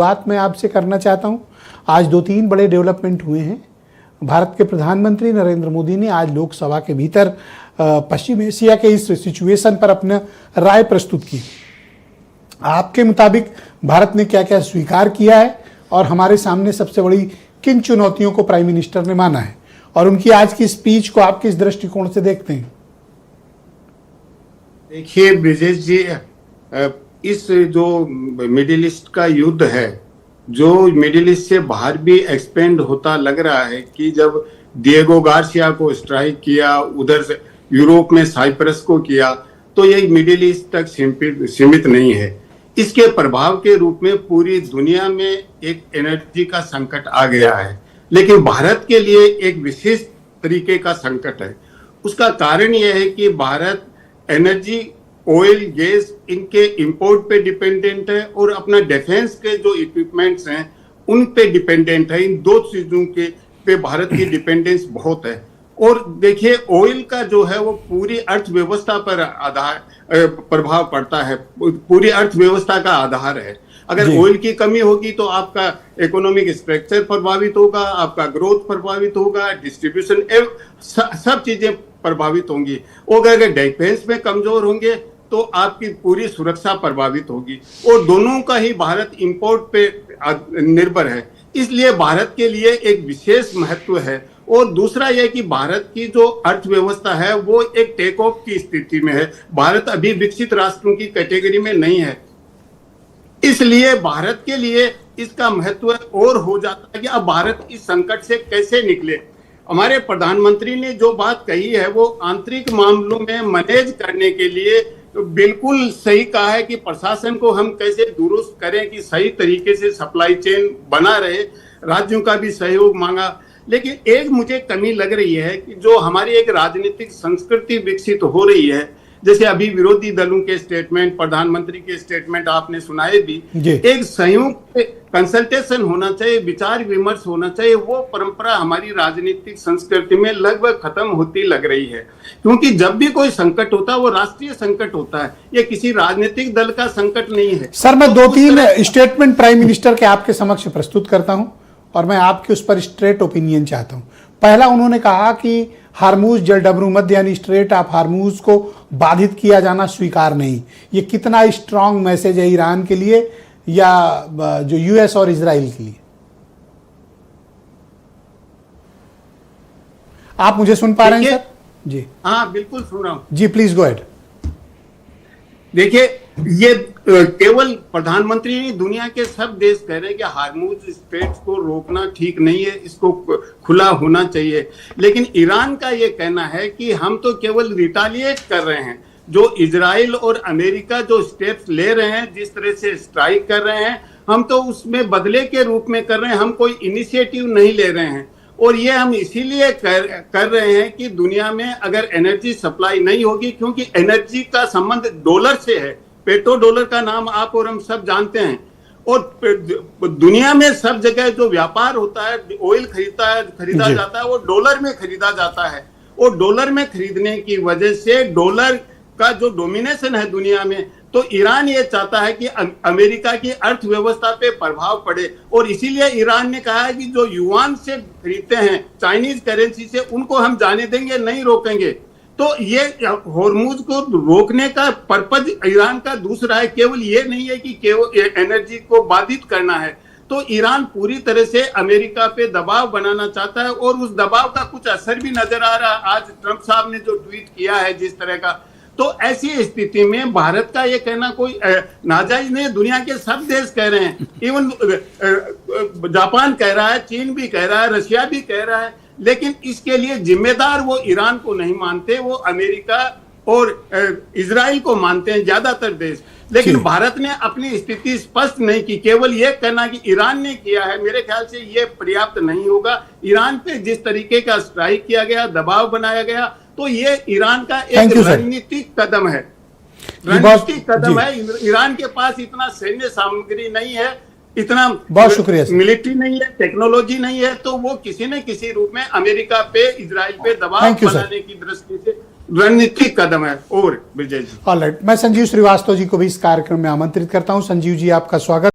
बात मैं आपसे करना चाहता हूं। आज 2-3 बड़े डेवलपमेंट हुए हैं। भारत के प्रधानमंत्री नरेंद्र मोदी ने आज लोकसभा के भीतर पश्चिम एशिया के इस सिचुएशन पर अपना राय प्रस्तुत की। आपके मुताबिक भारत ने क्या क्या स्वीकार किया है और हमारे सामने सबसे बड़ी किन चुनौतियों को प्राइम मिनिस्टर ने माना है, और उनकी आज की स्पीच को आप किस दृष्टिकोण से देखते हैं? देखिए ब्रिजेश जी, इस जो मिडिल ईस्ट का युद्ध है, जो मिडिल ईस्ट से बाहर भी एक्सपेंड होता लग रहा है कि जब डिएगो गार्सिया को स्ट्राइक किया, उधर से यूरोप में साइप्रस को किया, तो ये मिडिल ईस्ट तक सीमित नहीं है। इसके प्रभाव के रूप में पूरी दुनिया में एक एनर्जी का संकट आ गया है, लेकिन भारत के लिए एक विशेष तरीके का संकट है। उसका कारण यह है कि भारत एनर्जी, ऑयल, गैस, इनके इंपोर्ट पे डिपेंडेंट है और अपना डिफेंस के जो इक्विपमेंट्स हैं उन पे डिपेंडेंट है। इन दो चीजों के पे भारत की डिपेंडेंस बहुत है। और देखिए, ऑयल का जो है वो पूरी अर्थव्यवस्था पर प्रभाव पड़ता है, पूरी अर्थव्यवस्था का आधार है। अगर ऑयल की कमी होगी तो आपका इकोनॉमिक स्ट्रक्चर प्रभावित होगा, आपका ग्रोथ प्रभावित होगा, डिस्ट्रीब्यूशन, सब चीजें प्रभावित होंगी। और अगर डिफेंस में कमजोर होंगे तो आपकी पूरी सुरक्षा प्रभावित होगी। और दोनों का ही भारत इंपोर्ट पे निर्भर है, इसलिए भारत के लिए एक विशेष महत्व है। और दूसरा यह कि भारत की जो अर्थव्यवस्था है वो एक टेक ऑफ की स्थिति में है। भारत अभी विकसित राष्ट्रों की कैटेगरी में नहीं है, इसलिए भारत के लिए इसका महत्व और हो जाता है कि अब भारत इस संकट से कैसे निकले। हमारे प्रधानमंत्री ने जो बात कही है वो आंतरिक मामलों में मैनेज करने के लिए तो बिल्कुल सही कहा है कि प्रशासन को हम कैसे दुरुस्त करें कि सही तरीके से सप्लाई चेन बना रहे। राज्यों का भी सहयोग मांगा, लेकिन एक मुझे कमी लग रही है कि जो हमारी एक राजनीतिक संस्कृति विकसित हो रही है, जैसे अभी विरोधी दलों के स्टेटमेंट, प्रधानमंत्री के स्टेटमेंट आपने सुनाए भी, एक संयुक्त कंसल्टेशन होना चाहिए, विचार विमर्श होना चाहिए, वो परंपरा हमारी राजनीतिक संस्कृति में लगभग खत्म होती लग रही है। क्योंकि जब भी कोई संकट होता है वो राष्ट्रीय संकट होता है, ये किसी राजनीतिक दल का संकट नहीं है। सर, मैं 2-3 स्टेटमेंट प्राइम मिनिस्टर के आपके समक्ष प्रस्तुत करता हूं और मैं आपके उस पर स्ट्रेट ओपिनियन चाहता हूं। पहला, उन्होंने कहा कि हार्मूज जलडमरू मध्य यानी स्ट्रेट ऑफ हार्मूज को बाधित किया जाना स्वीकार नहीं। ये कितना स्ट्रांग मैसेज है ईरान के लिए या जो यूएस और इजराइल के लिए? आप मुझे सुन पा रहे हैं सर? जी हाँ, बिल्कुल सुन रहा हूं। जी, प्लीज गो अहेड। देखिए, ये केवल प्रधानमंत्री नहीं, दुनिया के सब देश कह रहे हैं कि हार्मूज स्ट्रेट को रोकना ठीक नहीं है, इसको खुला होना चाहिए। लेकिन ईरान का ये कहना है कि हम तो केवल रिटालिएट कर रहे हैं। जो इजराइल और अमेरिका जो स्टेप्स ले रहे हैं, जिस तरह से स्ट्राइक कर रहे हैं, हम तो उसमें बदले के रूप में कर रहे हैं, हम कोई इनिशिएटिव नहीं ले रहे हैं। और ये हम इसीलिए कर रहे हैं कि दुनिया में अगर एनर्जी सप्लाई नहीं होगी, क्योंकि एनर्जी का संबंध डॉलर से है, पेट्रो डॉलर का नाम आप और हम सब जानते हैं। और दुनिया में सब जगह जो व्यापार होता है, ऑयल खरीदा जाता है, वो डॉलर में खरीदा जाता है। और डॉलर में खरीदने की वजह से डॉलर का जो डोमिनेशन है दुनिया में, तो ईरान ये चाहता है कि अमेरिका की अर्थव्यवस्था पे प्रभाव पड़े। और इसीलिए ईरान ने कहा है कि जो युआन से खरीदते हैं, चाइनीज करेंसी से, उनको हम जाने देंगे, नहीं रोकेंगे। तो ये हॉर्मूज को रोकने का पर्पज ईरान का दूसरा है, केवल ये नहीं है कि केवल एनर्जी को बाधित करना है। तो ईरान पूरी तरह से अमेरिका पे दबाव बनाना चाहता है और उस दबाव का कुछ असर भी नजर आ रहा है। आज ट्रंप साहब ने जो ट्वीट किया है जिस तरह का, तो ऐसी स्थिति में भारत का ये कहना कोई नाजायज नहीं। दुनिया के सब देश कह रहे हैं, इवन जापान कह रहा है, चीन भी कह रहा है, रशिया भी कह रहा है। लेकिन इसके लिए जिम्मेदार वो ईरान को नहीं मानते, वो अमेरिका और इजराइल को मानते हैं ज्यादातर देश। लेकिन भारत ने अपनी स्थिति स्पष्ट नहीं की। केवल ये कहना कि ईरान ने किया है, मेरे ख्याल से ये पर्याप्त नहीं होगा। ईरान पे जिस तरीके का स्ट्राइक किया गया, दबाव बनाया गया, तो ये ईरान का एक रणनीतिक कदम है। रणनीतिक कदम है। ईरान के पास इतना सैन्य सामग्री नहीं है, इतना बहुत शुक्रिया, मिलिट्री नहीं है, टेक्नोलॉजी नहीं है, तो वो किसी न किसी रूप में अमेरिका पे, इजराइल पे दबाव बनाने की दृष्टि से रणनीतिक कदम है। और विजय जी, ऑलराइट, मैं संजीव श्रीवास्तव जी को भी इस कार्यक्रम में आमंत्रित करता हूं। संजीव जी, आपका स्वागत।